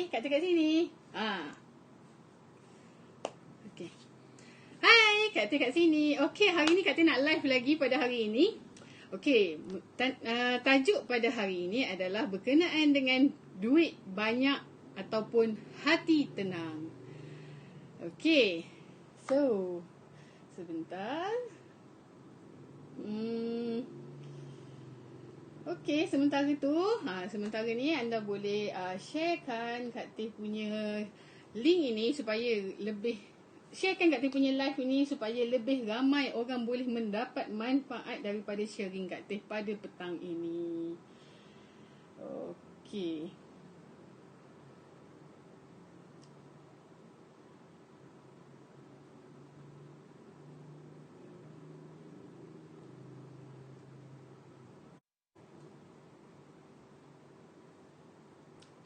Hai, Kak Teh kat sini. Okey. Hai, Kak Teh kat sini. Okey, hari ni Kak Teh nak live lagi pada hari ini. Okey, tajuk pada hari ini adalah berkenaan dengan duit banyak ataupun hati tenang. Okey. So, sebentar. Okey, sementara ni anda boleh sharekan Kak Teh punya link ini supaya lebih sharekan Kak Teh punya live ini supaya lebih ramai orang boleh mendapat manfaat daripada sharing Kak Teh pada petang ini. Okey.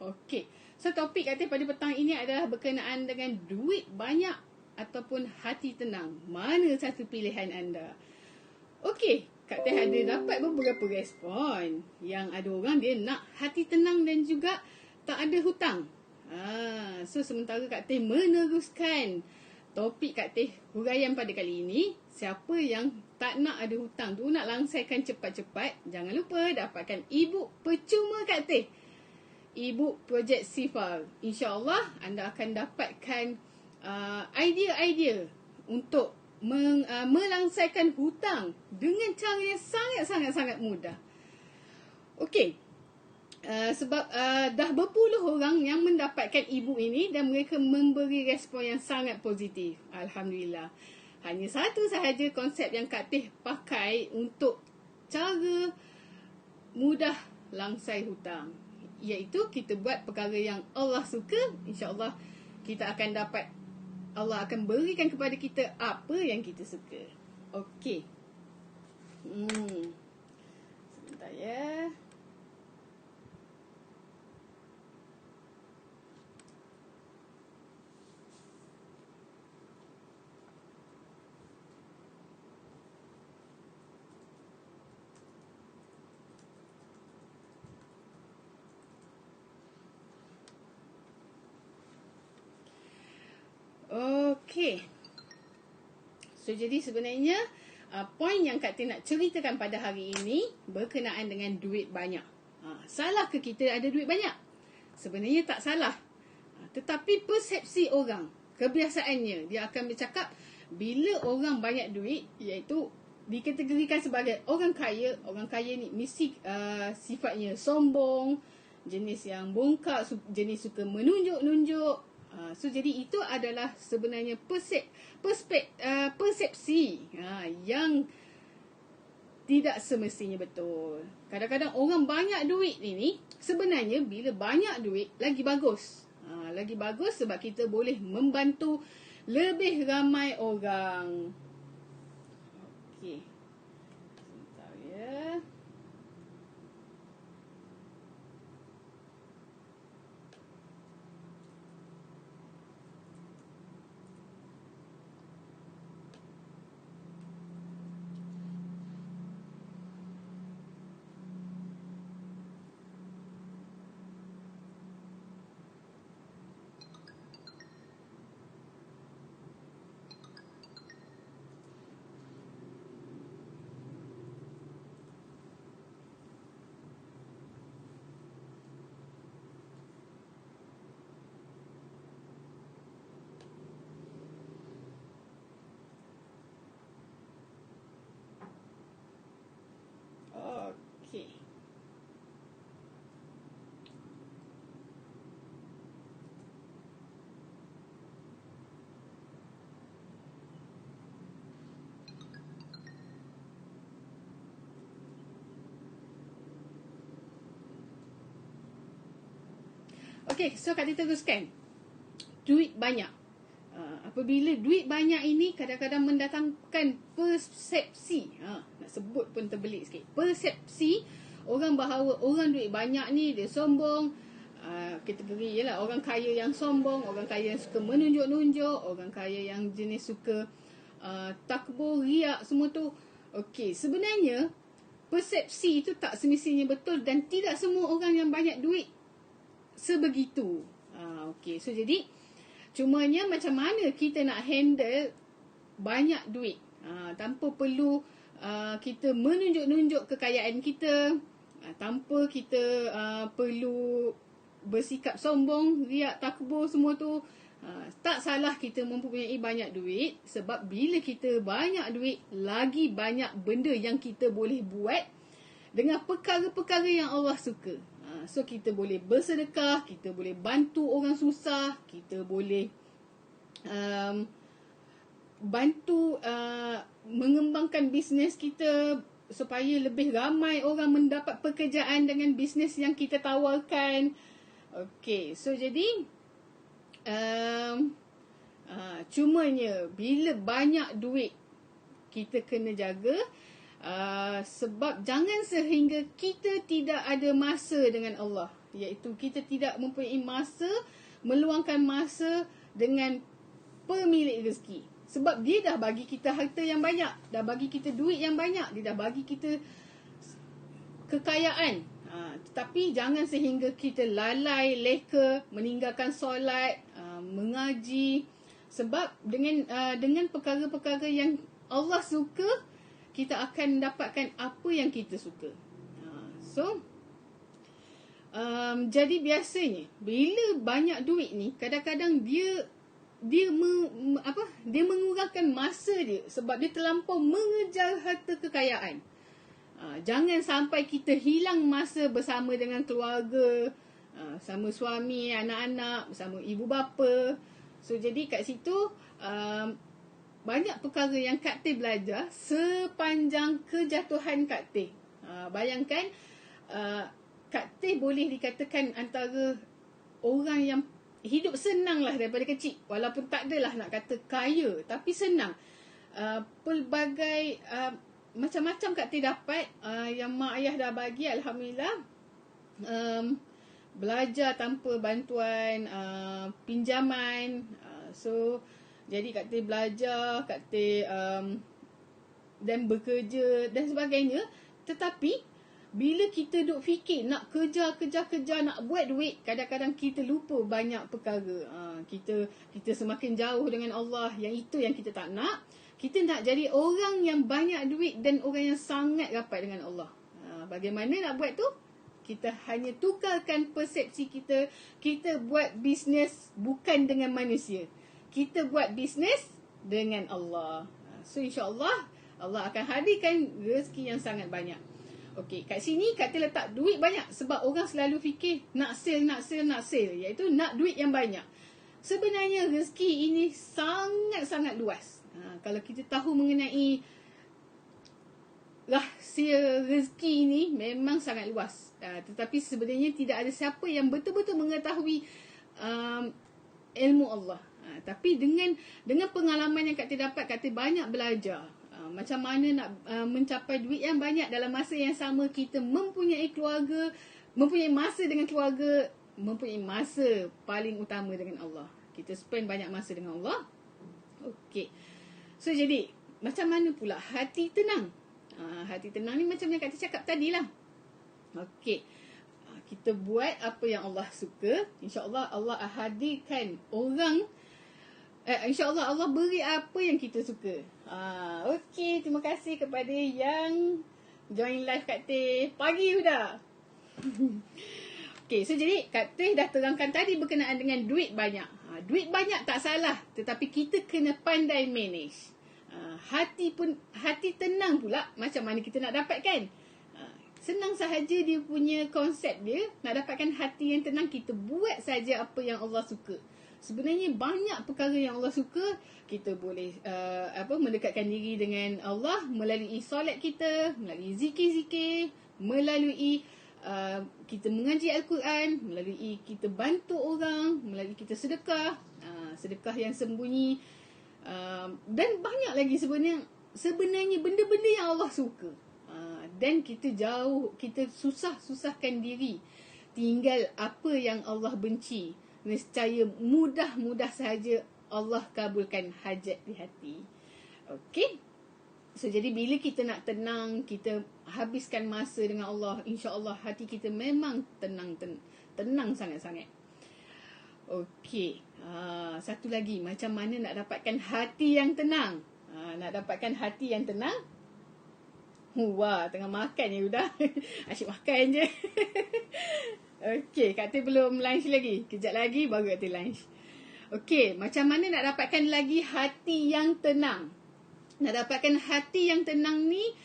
Okey. So topik Kak Teh pada petang ini adalah berkenaan dengan duit banyak ataupun hati tenang. Mana satu pilihan anda? Okey, Kak Teh ada dapat beberapa respon. Yang ada orang dia nak hati tenang dan juga tak ada hutang. So sementara Kak Teh meneruskan topik Kak Teh huraian pada kali ini, siapa yang tak nak ada hutang tu, nak langsaikan cepat-cepat, jangan lupa dapatkan e-book percuma Kak Teh. E-book Projek Sifal. InsyaAllah anda akan dapatkan idea-idea untuk melangsaikan hutang dengan cara yang sangat-sangat mudah. Okey. Sebab dah berpuluh orang yang mendapatkan e-book ini dan mereka memberi respon yang sangat positif. Alhamdulillah. Hanya satu sahaja konsep yang Kak Teh pakai untuk cara mudah langsai hutang, iaitu kita buat perkara yang Allah suka. InsyaAllah kita akan dapat, Allah akan berikan kepada kita apa yang kita suka. Okey. Sebentar ya. Okey. So jadi sebenarnya poin yang Kak Teh nak ceritakan pada hari ini berkenaan dengan duit banyak. Salah ke kita ada duit banyak? Sebenarnya tak salah. Tetapi persepsi orang, kebiasaannya dia akan bercakap bila orang banyak duit, iaitu dikategorikan sebagai orang kaya. Orang kaya ni mesti sifatnya sombong, jenis yang bongkak, jenis suka menunjuk-nunjuk. So jadi itu adalah sebenarnya persepsi yang tidak semestinya betul. Kadang-kadang orang banyak duit ini sebenarnya bila banyak duit lagi bagus. Lagi bagus sebab kita boleh membantu lebih ramai orang. Okey. Sebentar ya. Okey. Okey, so Kak Teh teruskan. Duit banyak. Apabila duit banyak ini kadang-kadang mendatangkan persepsi. Nak sebut pun terbelit sikit. Persepsi orang bahawa orang duit banyak ni dia sombong. Kategori ialah orang kaya yang sombong, orang kaya yang suka menunjuk-nunjuk, orang kaya yang jenis suka takbur, riak, semua tu. Okey, sebenarnya persepsi itu tak semestinya betul dan tidak semua orang yang banyak duit sebegitu. Okey, so jadi cumanya macam mana kita nak handle banyak duit tanpa perlu kita menunjuk-nunjuk kekayaan kita, tanpa kita perlu bersikap sombong, riak, takbur semua tu. Tak salah kita mempunyai banyak duit, sebab bila kita banyak duit, lagi banyak benda yang kita boleh buat dengan perkara-perkara yang Allah suka. So kita boleh bersedekah, kita boleh bantu orang susah, kita boleh bantu mengembangkan bisnes kita supaya lebih ramai orang mendapat pekerjaan dengan bisnes yang kita tawarkan. Okey, so jadi cumanya bila banyak duit kita kena jaga, sebab jangan sehingga kita tidak ada masa dengan Allah, iaitu kita tidak mempunyai masa, meluangkan masa dengan pemilik rezeki. Sebab dia dah bagi kita harta yang banyak, dah bagi kita duit yang banyak, dia dah bagi kita kekayaan. Tetapi jangan sehingga kita lalai, leka, meninggalkan solat, mengaji. Sebab dengan perkara-perkara yang Allah suka, kita akan dapatkan apa yang kita suka. Jadi biasanya bila banyak duit ni, kadang-kadang dia mengurangkan masa dia sebab dia terlampau mengejar harta kekayaan. Jangan sampai kita hilang masa bersama dengan keluarga, sama suami, anak-anak, bersama ibu bapa. So jadi kat situ banyak perkara yang Kak Teh belajar sepanjang kejatuhan Kak Teh. Bayangkan Kak Teh boleh dikatakan antara orang yang hidup senang lah daripada kecil. Walaupun tak adalah nak kata kaya, tapi senang. Pelbagai macam-macam Kak Teh dapat, yang mak ayah dah bagi, Alhamdulillah. Belajar tanpa bantuan pinjaman. So jadi Kak Teh belajar, Kak Teh dan bekerja dan sebagainya. Tetapi bila kita duk fikir nak kerja, nak buat duit, kadang-kadang kita lupa banyak perkara. Kita semakin jauh dengan Allah. Yang itu yang kita tak nak. Kita nak jadi orang yang banyak duit dan orang yang sangat rapat dengan Allah. Bagaimana nak buat tu? Kita hanya tukarkan persepsi kita. Kita buat bisnes bukan dengan manusia. Kita buat bisnes dengan Allah. So insya-Allah Allah akan hadirkan rezeki yang sangat banyak. Okey, kat sini Kak Teh letak duit banyak sebab orang selalu fikir nak sale, iaitu nak duit yang banyak. Sebenarnya rezeki ini sangat-sangat luas. Kalau kita tahu mengenai rahsia rezeki ini memang sangat luas. Tetapi sebenarnya tidak ada siapa yang betul-betul mengetahui ilmu Allah. Tapi dengan pengalaman yang Kak Teh dapat, Kak Teh banyak belajar. Macam mana nak mencapai duit yang banyak dalam masa yang sama kita mempunyai keluarga, mempunyai masa dengan keluarga, mempunyai masa paling utama dengan Allah. Kita spend banyak masa dengan Allah. Okey. So jadi, macam mana pula hati tenang? Hati tenang ni macam yang Kak Teh cakap tadi lah. Okey. Kita buat apa yang Allah suka. InsyaAllah Allah hadirkan orang. InsyaAllah Allah beri apa yang kita suka. Okey, terima kasih kepada yang join live Kak Teh pagi sudah. Okey, so jadi Kak Teh dah terangkan tadi berkenaan dengan duit banyak. Duit banyak tak salah, tetapi kita kena pandai manage. Hati tenang pula macam mana kita nak dapatkan? Senang sahaja dia punya konsep dia. Nak dapatkan hati yang tenang, kita buat saja apa yang Allah suka. Sebenarnya banyak perkara yang Allah suka. Kita boleh mendekatkan diri dengan Allah melalui solat kita, melalui zikir-zikir, melalui kita mengaji Al-Quran, melalui kita bantu orang, melalui kita sedekah, sedekah yang sembunyi, dan banyak lagi sebenarnya benda-benda yang Allah suka. Dan kita susahkan diri tinggal apa yang Allah benci. Nescaya mudah sahaja Allah kabulkan hajat di hati. Okey. So jadi bila kita nak tenang, kita habiskan masa dengan Allah, insya-Allah hati kita memang tenang sangat-sangat. Okey. Satu lagi, macam mana nak dapatkan hati yang tenang? Nak dapatkan hati yang tenang? Wah, tengah makan je dah. Asyik makan je. Okey, Kak Teh belum lunch lagi. Kejap lagi baru Kak Teh lunch. Okey, macam mana nak dapatkan lagi hati yang tenang? Nak dapatkan hati yang tenang ni,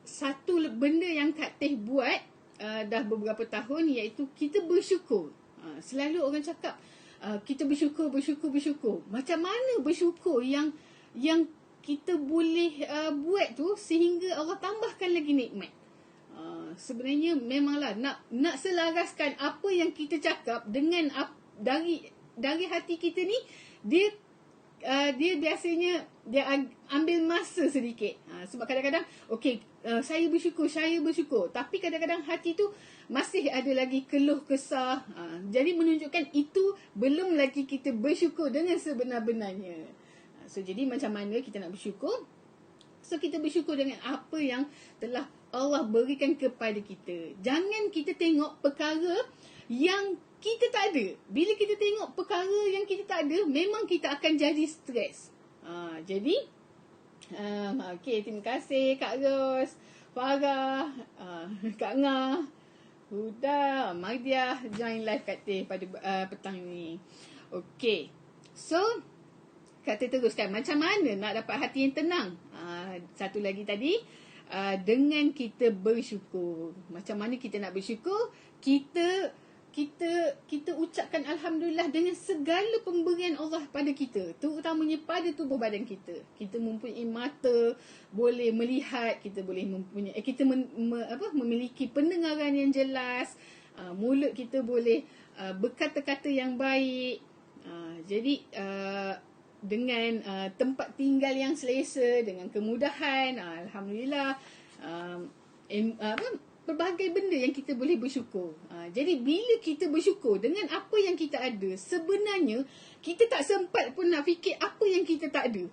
satu benda yang Kak Teh buat dah beberapa tahun, iaitu kita bersyukur. Selalu orang cakap kita bersyukur. Macam mana bersyukur yang kita boleh buat tu sehingga Allah tambahkan lagi nikmat? Sebenarnya memanglah nak selaraskan apa yang kita cakap dengan dari hati kita ni, dia biasanya dia ambil masa sedikit. Sebab kadang-kadang saya bersyukur, tapi kadang-kadang hati tu masih ada lagi keluh kesah. Jadi menunjukkan itu belum lagi kita bersyukur dengan sebenar-benarnya. So jadi macam mana kita nak bersyukur? So kita bersyukur dengan apa yang telah Allah berikan kepada kita. Jangan kita tengok perkara yang kita tak ada. Bila kita tengok perkara yang kita tak ada, memang kita akan jadi stres. Jadi terima kasih Kak Ros, Farah, Kak Ngah, Huda, Mardiah join live Kak Teh pada petang ni. Okey. So Kak Teh teruskan, macam mana nak dapat hati yang tenang? Satu lagi tadi, dengan kita bersyukur. Macam mana kita nak bersyukur? Kita ucapkan Alhamdulillah dengan segala pemberian Allah pada kita, terutamanya pada tubuh badan kita. Kita mempunyai mata, boleh melihat, kita boleh mempunyai, memiliki pendengaran yang jelas, mulut kita boleh berkata-kata yang baik. Jadi dengan tempat tinggal yang selesa, dengan kemudahan, Alhamdulillah, pelbagai benda yang kita boleh bersyukur. Jadi bila kita bersyukur dengan apa yang kita ada, sebenarnya kita tak sempat pun nak fikir apa yang kita tak ada.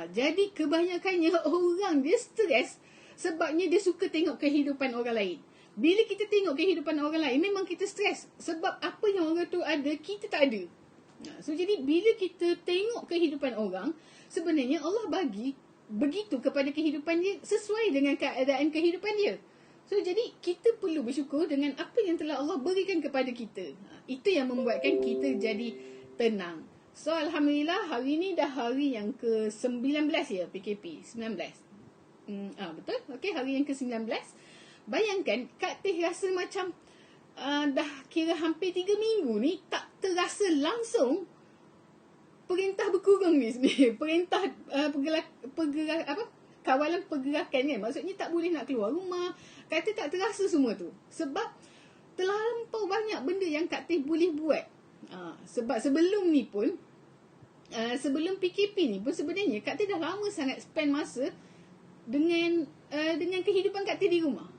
Jadi kebanyakannya orang dia stres sebabnya dia suka tengok kehidupan orang lain. Bila kita tengok kehidupan orang lain, memang kita stres sebab apa yang orang tu ada, kita tak ada. So jadi bila kita tengok kehidupan orang, sebenarnya Allah bagi begitu kepada kehidupan dia sesuai dengan keadaan kehidupan dia. So jadi kita perlu bersyukur dengan apa yang telah Allah berikan kepada kita. Itu yang membuatkan kita jadi tenang. So Alhamdulillah, hari ni dah hari yang ke-19 ya, PKP 19. Betul? Okey, hari yang ke-19. Bayangkan Kak Teh rasa macam dah kira hampir 3 minggu ni tak terasa langsung perintah berkurang ni sebenarnya. Perintah kawalan pergerakan kan. Maksudnya tak boleh nak keluar rumah. Kak Teh tak terasa semua tu. Sebab terlampau banyak benda yang Kak Teh boleh buat. Sebab sebelum ni pun, sebelum PKP ni pun sebenarnya Kak Teh dah lama sangat spend masa dengan kehidupan Kak Teh di rumah.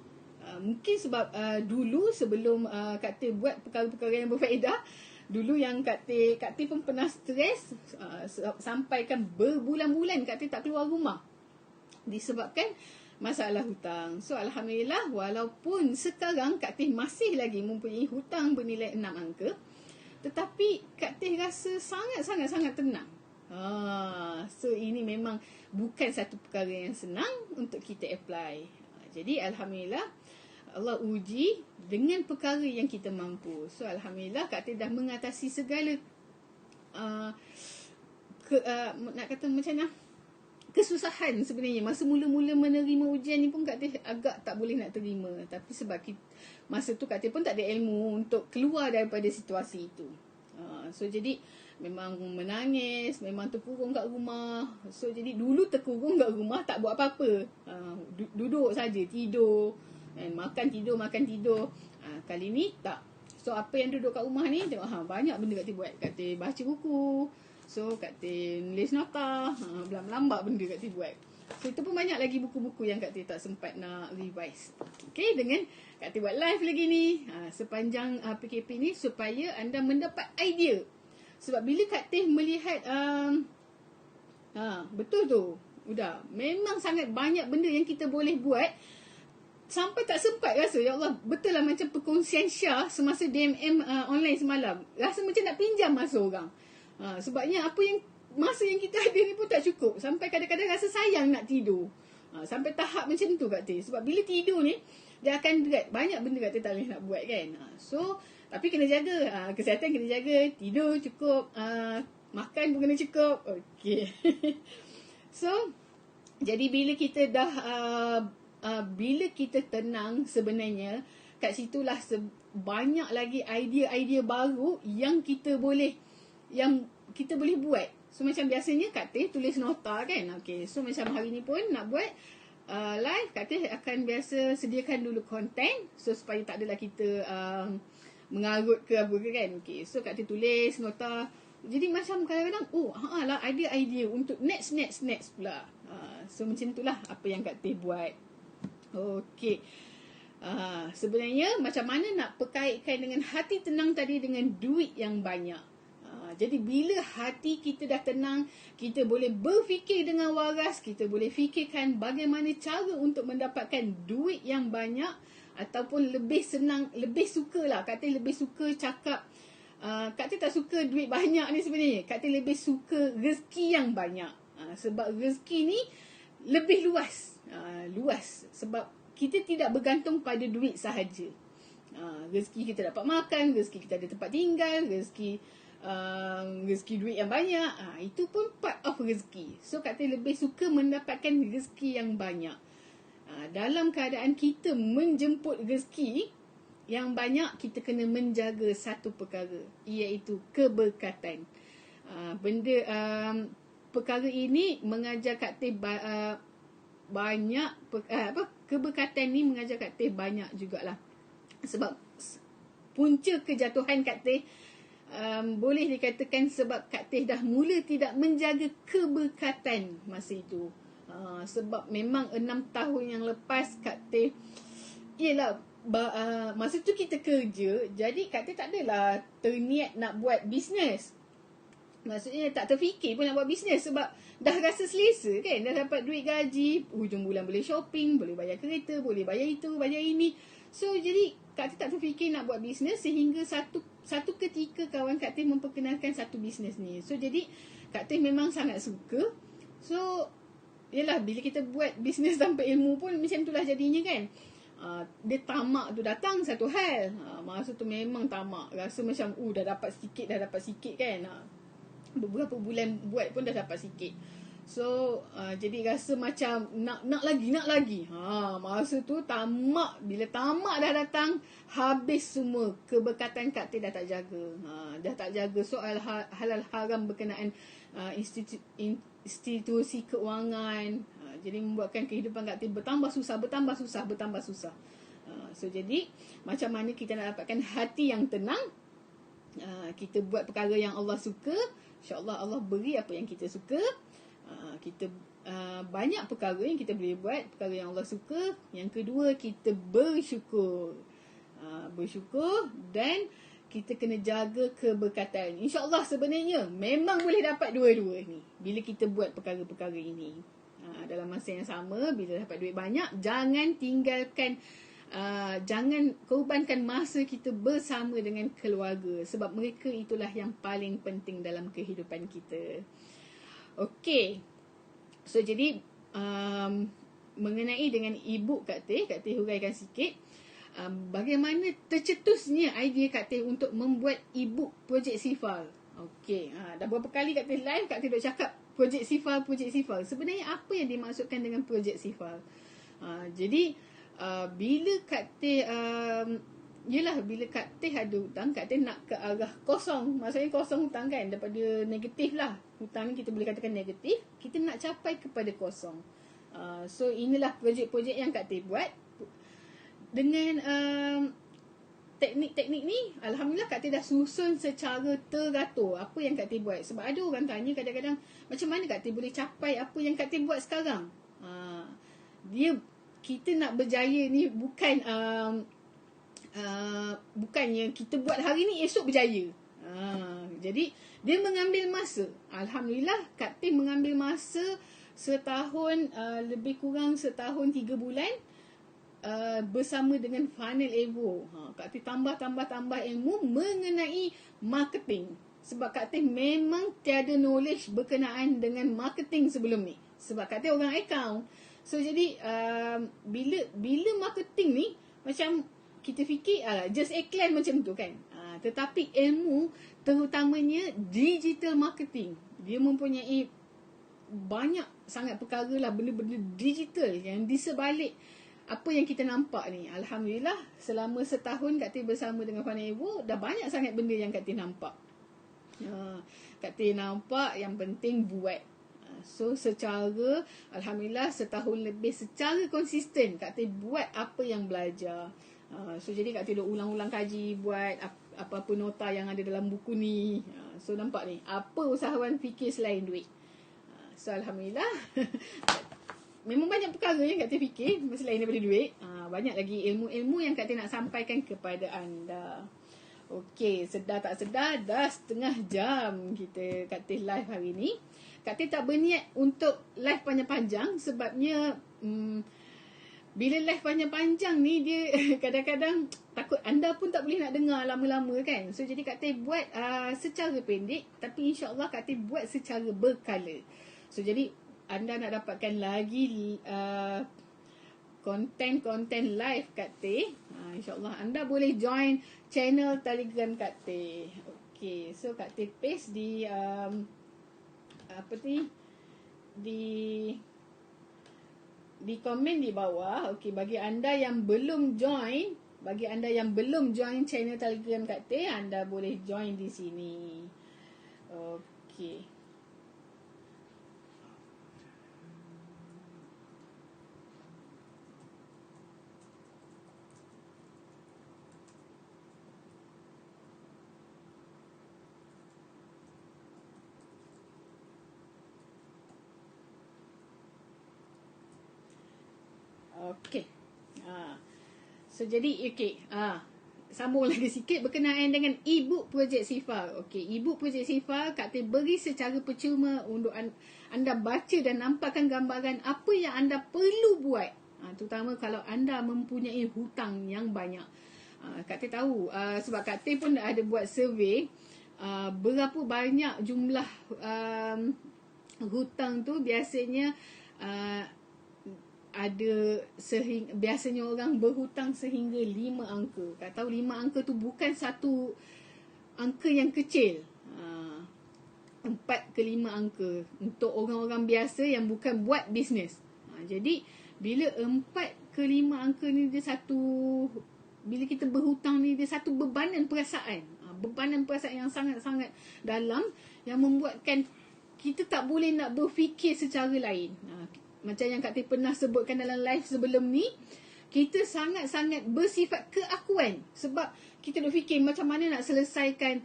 Mungkin sebab dulu sebelum Kak Teh buat perkara-perkara yang berfaedah, dulu yang Kak Teh pun pernah stres sampai kan berbulan-bulan Kak Teh tak keluar rumah disebabkan masalah hutang. So Alhamdulillah, walaupun sekarang Kak Teh masih lagi mempunyai hutang bernilai 6 angka, tetapi Kak Teh rasa sangat-sangat tenang. So ini memang bukan satu perkara yang senang untuk kita apply. Jadi Alhamdulillah, Allah uji dengan perkara yang kita mampu. So Alhamdulillah, Kak Teh dah mengatasi segala nak kata macam mana, kesusahan sebenarnya. Masa mula-mula menerima ujian ni pun Kak Teh agak tak boleh nak terima. Tapi sebab masa tu Kak Teh pun tak ada ilmu untuk keluar daripada situasi itu. So jadi memang menangis, memang terkurung kat rumah. So jadi dulu terkurung kat rumah tak buat apa-apa. Duduk saja, tidur. Makan tidur. Kali ni tak. So apa yang duduk kat rumah ni, tengok banyak benda Kak Teh buat. Kak Teh baca buku. So Kak Teh nulis nota, lambat benda Kak Teh buat. So itu pun banyak lagi buku-buku yang Kak Teh tak sempat nak revise. Okay, dengan Kak Teh buat live lagi ni sepanjang PKP ni supaya anda mendapat idea. Sebab bila Kak Teh melihat betul tu, memang sangat banyak benda yang kita boleh buat sampai tak sempat rasa, ya Allah, betul lah macam perkongsian Syah semasa DMM online semalam. Rasa macam nak pinjam masa orang. Sebabnya apa yang masa yang kita ada ni pun tak cukup. Sampai kadang-kadang rasa sayang nak tidur. Sampai tahap macam tu Kak Teh. Sebab bila tidur ni, dia akan berat. Banyak benda Kak Teh tak boleh nak buat kan. So, tapi kena jaga. Kesihatan kena jaga. Tidur cukup. Makan pun kena cukup. Okay. So, jadi bila kita dah bila kita tenang sebenarnya, kat situlah banyak lagi idea-idea baru yang kita boleh buat. So macam biasanya Kak Teh tulis nota kan. Okay, so macam hari ni pun nak buat live, Kak Teh akan biasa sediakan dulu konten, so supaya tak adalah kita mengarut ke apa ke kan. Okay, so Kak Teh tulis nota. Jadi macam kadang-kadang lah idea-idea untuk next pula. So macam itulah apa yang Kak Teh buat. Okay. Sebenarnya macam mana nak perkaitkan dengan hati tenang tadi dengan duit yang banyak. Jadi bila hati kita dah tenang, kita boleh berfikir dengan waras, kita boleh fikirkan bagaimana cara untuk mendapatkan duit yang banyak, ataupun lebih senang, lebih suka lah. Kak Teh lebih suka cakap, Kak Teh tak suka duit banyak ni sebenarnya. Kak Teh lebih suka rezeki yang banyak. Sebab rezeki ni lebih luas. Sebab kita tidak bergantung pada duit sahaja. Rezeki kita dapat makan, rezeki kita ada tempat tinggal, rezeki duit yang banyak, itu pun part of rezeki. So Kak Teh lebih suka mendapatkan rezeki yang banyak. Dalam keadaan kita menjemput rezeki yang banyak, kita kena menjaga satu perkara, iaitu keberkatan. Perkara ini mengajar Kak Teh banyak, keberkatan ni mengajar Kak Teh banyak jugalah. Sebab punca kejatuhan Kak Teh boleh dikatakan sebab Kak Teh dah mula tidak menjaga keberkatan masa itu. Sebab memang 6 tahun yang lepas Kak Teh, yelah, masa tu kita kerja, jadi Kak Teh tak adalah terniat nak buat bisnes. Maksudnya tak terfikir pun nak buat bisnes, sebab dah rasa selesa kan. Dah dapat duit gaji, hujung bulan boleh shopping, boleh bayar kereta, boleh bayar itu, bayar ini. So jadi Kak Teh tak terfikir nak buat bisnes, sehingga satu ketika kawan Kak Teh memperkenalkan satu bisnes ni. So jadi Kak Teh memang sangat suka. So yelah, bila kita buat bisnes tanpa ilmu pun macam itulah jadinya kan. Dia tamak tu datang satu hal. Masa tu memang tamak. Rasa macam dah dapat sikit kan. Beberapa bulan buat pun dah dapat sikit. So jadi rasa macam nak lagi. Masa tu tamak. Bila tamak dah datang, habis semua. Keberkatan Kak Teh dah tak jaga. Dah tak jaga soal halal haram berkenaan institusi keuangan. Jadi membuatkan kehidupan Kak Teh bertambah susah. So jadi macam mana kita nak dapatkan hati yang tenang? Kita buat perkara yang Allah suka, InsyaAllah Allah beri apa yang kita suka. Kita banyak perkara yang kita boleh buat, perkara yang Allah suka. Yang kedua, kita bersyukur. Bersyukur, dan kita kena jaga keberkatan. InsyaAllah sebenarnya memang boleh dapat dua-dua ni bila kita buat perkara-perkara ini. Dalam masa yang sama, bila dapat duit banyak, jangan tinggalkan, jangan korbankan masa kita bersama dengan keluarga, sebab mereka itulah yang paling penting dalam kehidupan kita. Okey. So jadi mengenai dengan ibu Kak Teh huraikan sikit bagaimana tercetusnya idea Kak Teh untuk membuat ibu projek Sifal. Okey, dah berapa kali Kak Teh live, Kak Teh duk cakap projek Sifal. Sebenarnya apa yang dimaksudkan dengan projek Sifal? Jadi bila Kak Teh bila Kak Teh ada hutang, Kak Teh nak ke arah kosong. Maksudnya kosong hutang kan, daripada negatif lah. Hutang ni kita boleh katakan negatif, kita nak capai kepada kosong. So inilah projek-projek yang Kak Teh buat. Dengan teknik-teknik ni, Alhamdulillah Kak Teh dah susun secara teratur apa yang Kak Teh buat. Sebab ada orang tanya kadang-kadang, macam mana Kak Teh boleh capai apa yang Kak Teh buat sekarang? Kita nak berjaya ni bukan bukannya kita buat hari ni esok berjaya. Jadi dia mengambil masa. Alhamdulillah Kak Teh mengambil masa setahun, lebih kurang setahun 3 bulan bersama dengan Funnel Evo. Kak Teh tambah ilmu mengenai marketing. Sebab Kak Teh memang tiada knowledge berkenaan dengan marketing sebelum ni. Sebab Kak Teh orang account. So jadi bila marketing ni macam kita fikir just iklan macam tu kan. Tetapi ilmu terutamanya digital marketing, dia mempunyai banyak sangat perkara lah, benda-benda digital yang di sebalik apa yang kita nampak ni. Alhamdulillah selama setahun Kak Teh bersama dengan Funnel Evo, dah banyak sangat benda yang Kak Teh nampak. Kak Teh nampak yang penting buat. So secara alhamdulillah setahun lebih secara konsisten Kak Teh buat apa yang belajar. So jadi Kak Teh ulang-ulang kaji buat apa-apa nota yang ada dalam buku ni. So nampak ni, apa usahawan fikir selain duit. So alhamdulillah memang banyak perkara yang Kak Teh fikir selain daripada duit. Banyak lagi ilmu-ilmu yang Kak Teh nak sampaikan kepada anda. Okey, sedar tak sedar dah setengah jam kita Kak Teh live hari ni. Kak Teh tak berniat untuk live panjang-panjang sebabnya bila live panjang-panjang ni dia kadang-kadang takut anda pun tak boleh nak dengar lama-lama kan. So jadi Kak Teh buat secara pendek, tapi insya-Allah Kak Teh buat secara berkala. So jadi anda nak dapatkan lagi konten-konten live Kak Teh, insya-Allah anda boleh join channel Telegram Kak Teh. Okey, so Kak Teh paste di di komen di bawah. Okey, bagi anda yang belum join channel Telegram Kak Teh, anda boleh join di sini. Okey. Okey. So jadi sambung lagi sikit berkenaan dengan e-book Projek Sifa. Okey, e-book Projek Sifa Kak Teh beri secara percuma untuk anda baca dan nampakkan gambaran apa yang anda perlu buat. Terutama kalau anda mempunyai hutang yang banyak. Kak Teh tahu sebab Kak Teh pun ada buat survey berapa banyak jumlah hutang tu biasanya biasanya orang berhutang sehingga 5 angka. Kau tahu 5 angka tu bukan satu angka yang kecil. 4 ke 5 angka untuk orang-orang biasa yang bukan buat bisnes. Jadi bila 4 ke 5 angka ni dia bila kita berhutang ni dia satu bebanan perasaan. Bebanan perasaan yang sangat-sangat dalam yang membuatkan kita tak boleh nak berfikir secara lain. Macam yang Kak Teh pernah sebutkan dalam live sebelum ni, kita sangat-sangat bersifat keakuan. Sebab kita nak fikir macam mana nak selesaikan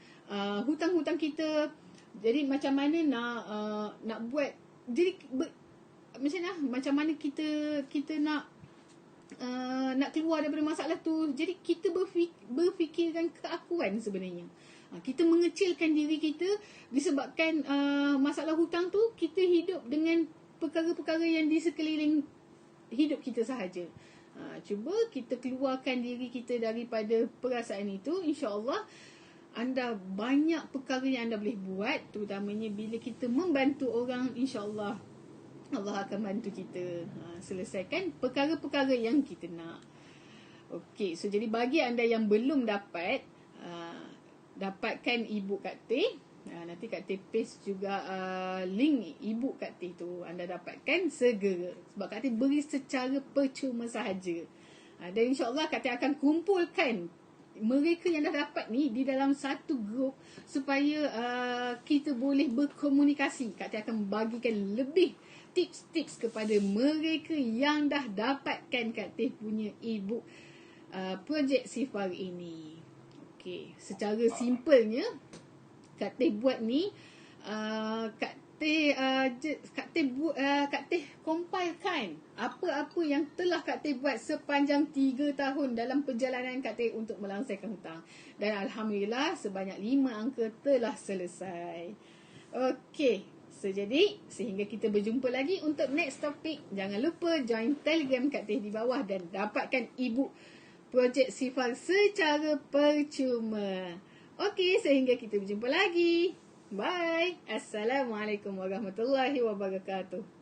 hutang-hutang kita. Jadi macam mana nak buat. Jadi macam mana kita nak keluar daripada masalah tu. Jadi kita berfikirkan keakuan sebenarnya. Kita mengecilkan diri kita disebabkan masalah hutang tu kita hidup dengan perkara-perkara yang di sekeliling hidup kita sahaja. Cuba kita keluarkan diri kita daripada perasaan itu. InsyaAllah anda banyak perkara yang anda boleh buat. Terutamanya bila kita membantu orang, InsyaAllah Allah akan bantu kita selesaikan perkara-perkara yang kita nak. Okey, so jadi bagi anda yang belum dapatkan e-book Kak Teh, nanti Kak Teh paste juga link e-book Kak Teh tu. Anda dapatkan segera. Sebab Kak Teh beri secara percuma sahaja. Dan insyaAllah Kak Teh akan kumpulkan mereka yang dah dapat ni di dalam satu grup supaya kita boleh berkomunikasi. Kak Teh akan bagikan lebih tips-tips kepada mereka yang dah dapatkan Kak Teh punya e-book Projek Sifar ini. Okey, secara simpelnya Kak Teh buat ni, Kak Teh compilekan apa-apa yang telah Kak Teh buat sepanjang 3 tahun dalam perjalanan Kak Teh untuk melangsaikan hutang. Dan alhamdulillah sebanyak 5 angka telah selesai. Okey, So jadi, sehingga kita berjumpa lagi untuk next topic. Jangan lupa join Telegram kat di bawah dan dapatkan ebook projek Sifal secara percuma. Okey, sehingga kita berjumpa lagi. Bye. Assalamualaikum warahmatullahi wabarakatuh.